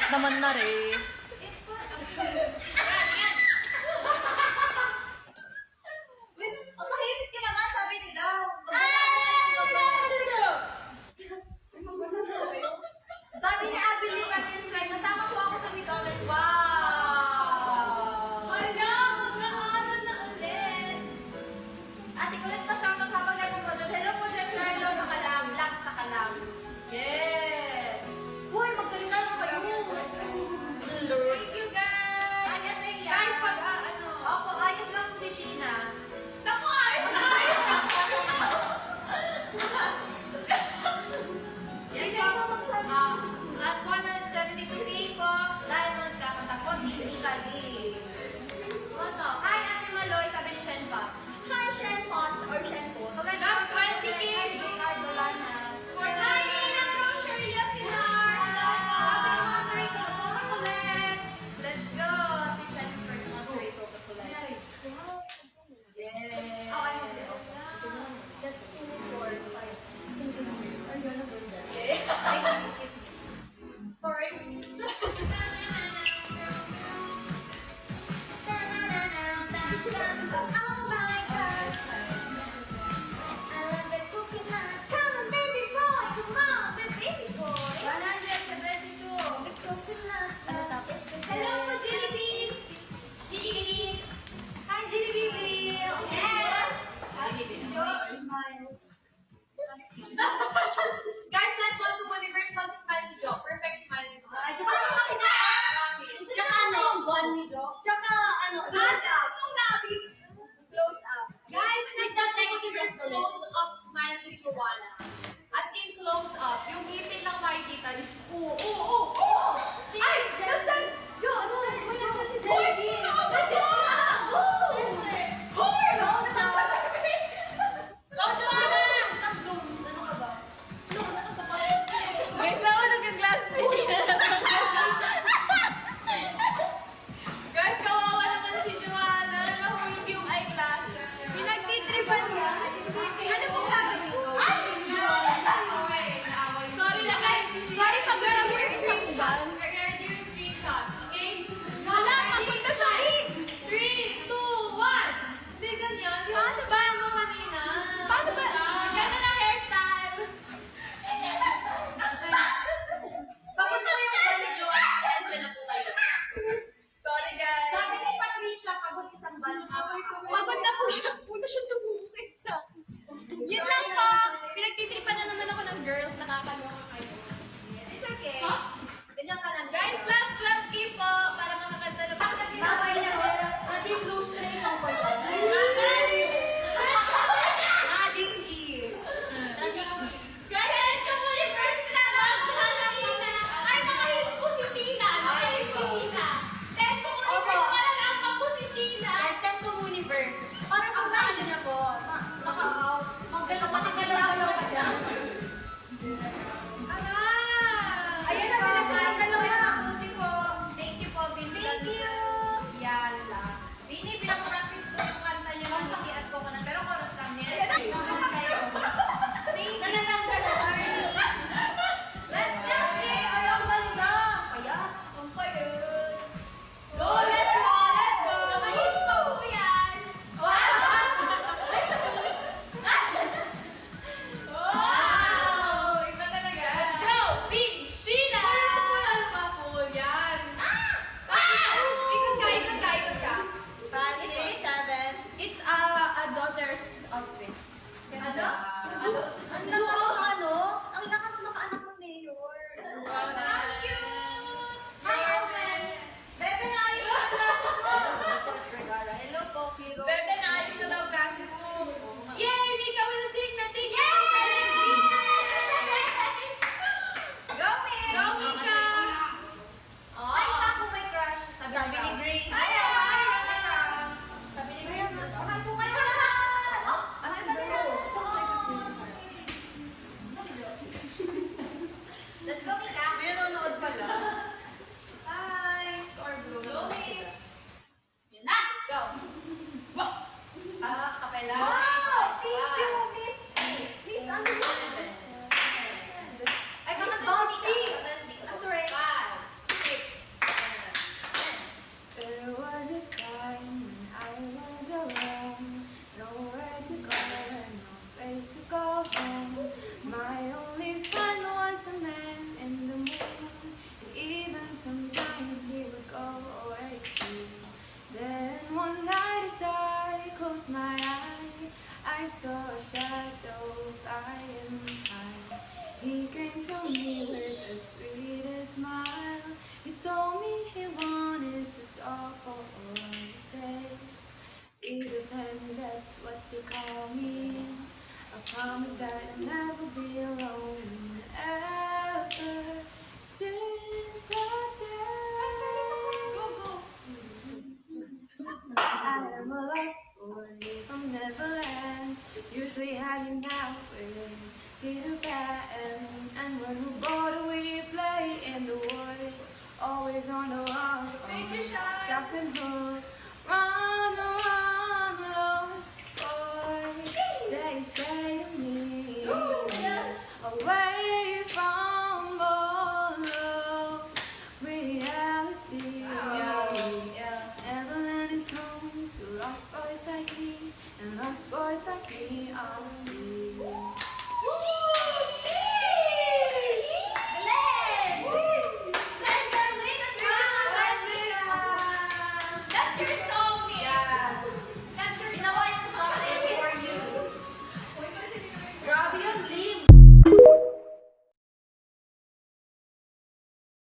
naman na rin. Ang mahirap ka naman, sabi nila. Sabi ni Abby ni Martin Fred, nasama ko ako sa McDonald's. Wow! Hala, magkakaano na ulit. Ate, kulit pa siya magkakagay ng product. Hello po, Jeffrey. Hello sa kalam. Lang sa kalam. Yes! Uy, magsalita na kayo. Thank you, guys! Ayos na yan. Guys, pag ano. Opo, ayos lang po si Sheena. Naku, ayos na ayos na. Yes, at 173 po, Lions kakanta po si Nika Lee. Hi, Ate Maloy, sabi ni Shen Pa. Hi, Shen Pot or Shen Po. Last 20K. For 9 ang Rosaria Sinar. Happy Monterey Coca-Cola. Let's go. Happy 21st Monterey Coca-Cola. Yay. Oh, I know. That's cool for 5 single years. Are you gonna do that? Yeah. Excuse me. Sorry. Oh my gosh. I love the coconut. Come on, baby boy. Come on, the baby boy. 172. The coconut. Hello po, Jilly Bean. Jilly Bean. Hi, Jilly Bean. Yes. Jilly Bean. Smile. Guys, like one to universe plus smiling joke. Perfect smiling joke. I just want to makita. Promise. Tsaka ano? One ni joke. Tsaka ano? Close up. Close up. Guys, nagtatext yung close up smiling Joanna. As in close up. Yung ngipin lang makikita niyo. Oo. Ay! Nasaan? Jo, ano? Nasaan si Jerry? Hoy! Siyempre. Hoy! Natawa na rin. Go, Joanna! Ano ka ba? Guys, ako nagka-glasses si Sheena. Guys, kawawa naman si Joanna. Nahulog yung eyeglasses. Pinagtitripan niya. Ano kung gagawin ko? Sorry na guys. Sorry, pagod mo yung isang buwan. Ready yung screenshot, okay? Wala, papunta siya in! 3, 2, 1! Hindi ganyan. Paano ba mo kanina? Paano ba? Ganda na hairstyle! Papunta yung buwan ni Joanna. Sensya na po kayo. Sorry guys. Sabi ni Patricia, pagod isang buwan. Pagod na po siya. Punta siya sa buhay sa akin. Yun lang po. Pinagtitripan na naman ako ng girls. Nakakaloka kayo. It's okay. Ganyan ka lang. Guys, last 12K po para makakanta na mga Bawal na wala. Ati blue string ang pala. Nadinggi. Guys, ito po yung first na lang. Ay, nakahilis po si Sheena. Nakahilis si Sheena. Ten to universe para lang pa po si Sheena. Yes, ten to universe. Parang ang ano na po. Magkalaw ka dyan. Ayan na, pinagsalang dalawa. Buti po. Thank you po, Bini. Thank you. Yan lang. Bini, pinag-practice ko yung kanta niyo. Pakiat ko ka na. Pero chorus lang niya. Thank you. Let's go, Shay! Ayaw ganda! Kaya? Sampay yun. Go! Let's go! Let's go! Nakahilis pa po yan. Wow! Iba talaga. Go! Big Sheena! Full ano ba? Full yan. Ikot ka. 5, 6, 7. It's a daughter's outfit. Ano? Ang lakas ano? Ang lakas makaanak ng mayor. Wow, nice. Hi, Arwen. Bebe, naayos ang klase mo. Hello po, Kiro. Bebe, naayos na daw glasses mo. Yay! Mika with a signature! Yay! Go, Miss. Go, Mika! Ay, isa ako may crush. Sabi ni Grace. Ay! Sabi ni Grace. Mahal ko kayo lahat. Ano ba nila? saw a shadow flying high. He came to me with the sweetest smile. He told me he wanted to talk for one say. Peter Pan, that's what they call me. I promise that I'll never be alone ever since that day. I am a lost boy from Neverland, usually hanging out with Peter Pan. And when we're bored, we play in the woods, always on the run from Captain Hook.